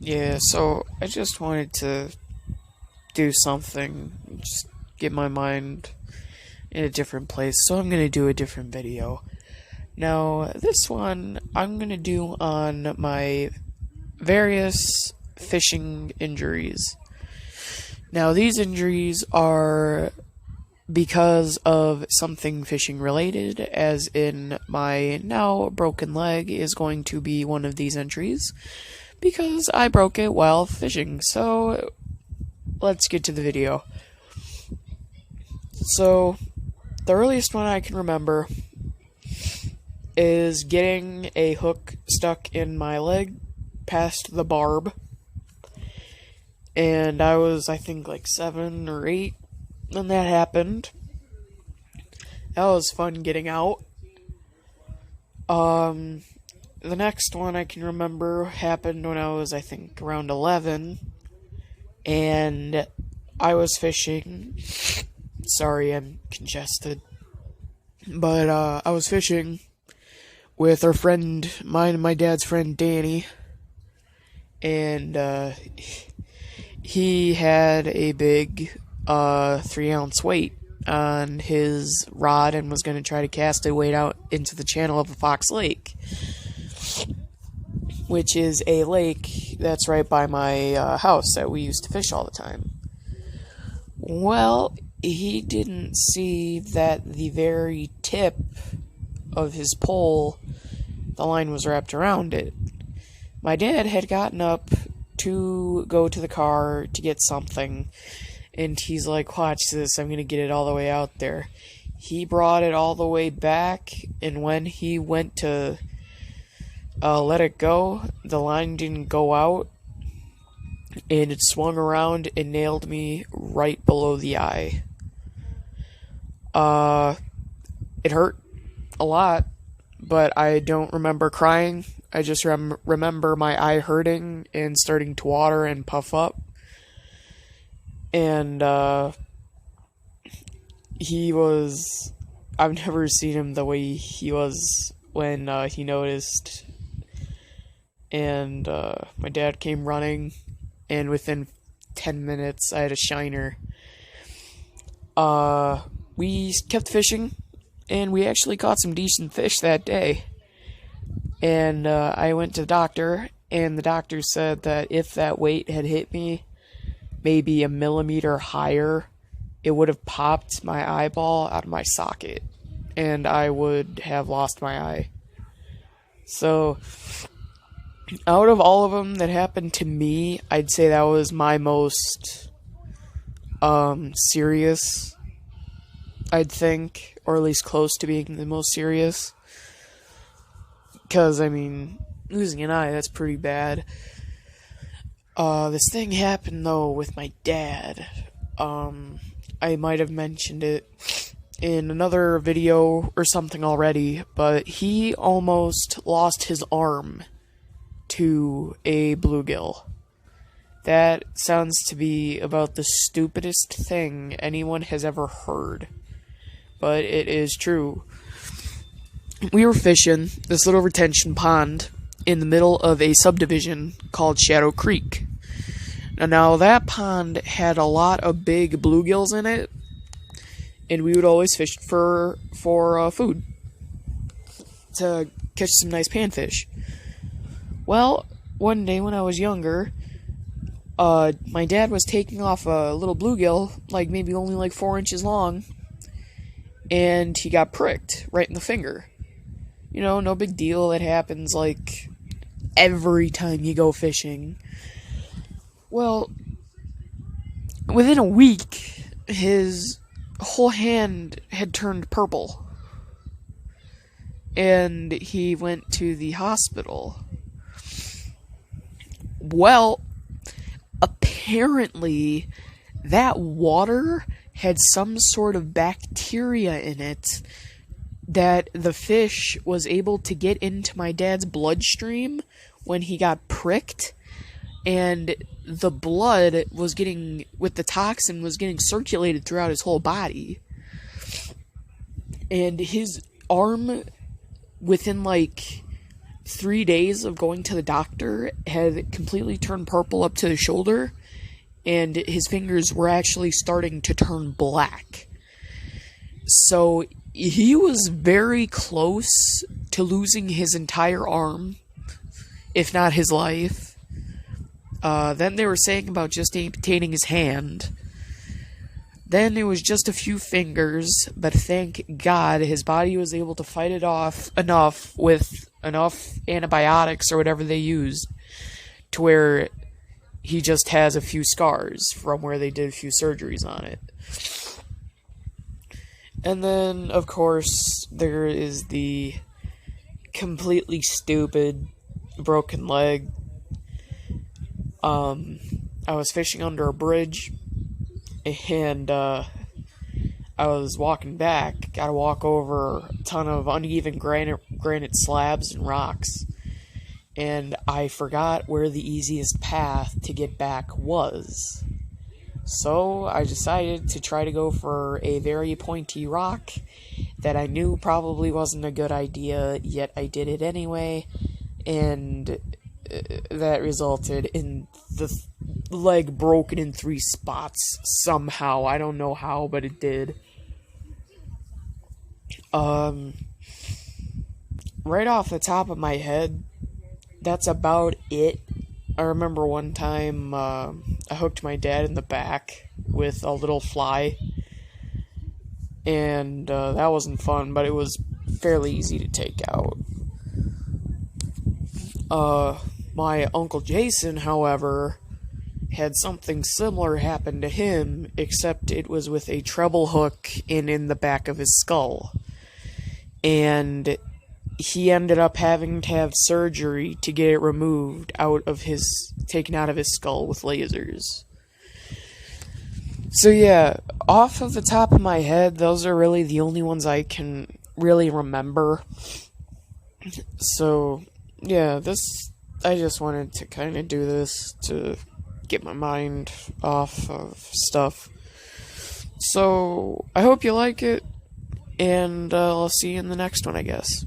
Yeah, so I just wanted to do something, just get my mind in a different place, so I'm gonna do a different video. Now, this one I'm gonna do on my various fishing injuries. Now, these injuries are because of something fishing related, as in my now broken leg is going to be one of these entries because I broke it while fishing. So let's get to the video. So the earliest one I can remember is getting a hook stuck in my leg past the barb, and I was, I think, like 7 or 8 when that happened. That was fun getting out. The next one I can remember happened when I was, I think, around 11, and I was fishing. Sorry, I'm congested. But, I was fishing with our friend, mine and my dad's friend, Danny, and, he had a big, 3-ounce weight on his rod and was going to try to cast it weight out into the channel of the Fox Lake, which is a lake that's right by my house that we used to fish all the time. Well, he didn't see that the very tip of his pole, the line was wrapped around it. My dad had gotten up to go to the car to get something, and he's like, watch this, I'm gonna get it all the way out there. He brought it all the way back, and when he went to let it go, the line didn't go out, and it swung around and nailed me right below the eye. It hurt a lot, but I don't remember crying. I just remember my eye hurting and starting to water and puff up. And, I've never seen him the way he was when, he noticed. And, my dad came running, and within 10 minutes, I had a shiner. We kept fishing, and we actually caught some decent fish that day. And, I went to the doctor, and the doctor said that if that weight had hit me maybe a millimeter higher, it would have popped my eyeball out of my socket, and I would have lost my eye. So, out of all of them that happened to me, I'd say that was my most, serious, I'd think, or at least close to being the most serious. Because, I mean, losing an eye, that's pretty bad. This thing happened, though, with my dad. I might have mentioned it in another video or something already, but he almost lost his arm to a bluegill. That sounds to be about the stupidest thing anyone has ever heard, but it is true. We were fishing this little retention pond in the middle of a subdivision called Shadow Creek. Now that pond had a lot of big bluegills in it, and we would always fish for food to catch some nice panfish. Well, one day when I was younger, my dad was taking off a little bluegill, like maybe only like 4 inches long, and he got pricked right in the finger. You know, no big deal. It happens like every time you go fishing. Well, within a week, his whole hand had turned purple, and he went to the hospital. Well, apparently, that water had some sort of bacteria in it that the fish was able to get into my dad's bloodstream when he got pricked, and the blood was getting, with the toxin, was getting circulated throughout his whole body. And his arm, within like 3 days of going to the doctor had completely turned purple up to the shoulder, and his fingers were actually starting to turn black. So he was very close to losing his entire arm, if not his life. Then they were saying about just amputating his hand. Then it was just a few fingers, but thank God his body was able to fight it off enough with enough antibiotics or whatever they used to where he just has a few scars from where they did a few surgeries on it. And then, of course, there is the completely stupid broken leg. I was fishing under a bridge, and I was walking back. Gotta walk over a ton of uneven granite slabs and rocks, and I forgot where the easiest path to get back was. So I decided to try to go for a very pointy rock that I knew probably wasn't a good idea, yet I did it anyway, and that resulted in the leg broken in 3 spots somehow. I don't know how, but it did. Right off the top of my head, that's about it. I remember one time I hooked my dad in the back with a little fly, and that wasn't fun, but it was fairly easy to take out. My Uncle Jason, however, had something similar happen to him, except it was with a treble hook in the back of his skull. And he ended up having to have surgery to get it removed taken out of his skull with lasers. So yeah, off of the top of my head, those are really the only ones I can really remember. So yeah, I just wanted to kind of do this to get my mind off of stuff. So I hope you like it, and I'll see you in the next one, I guess.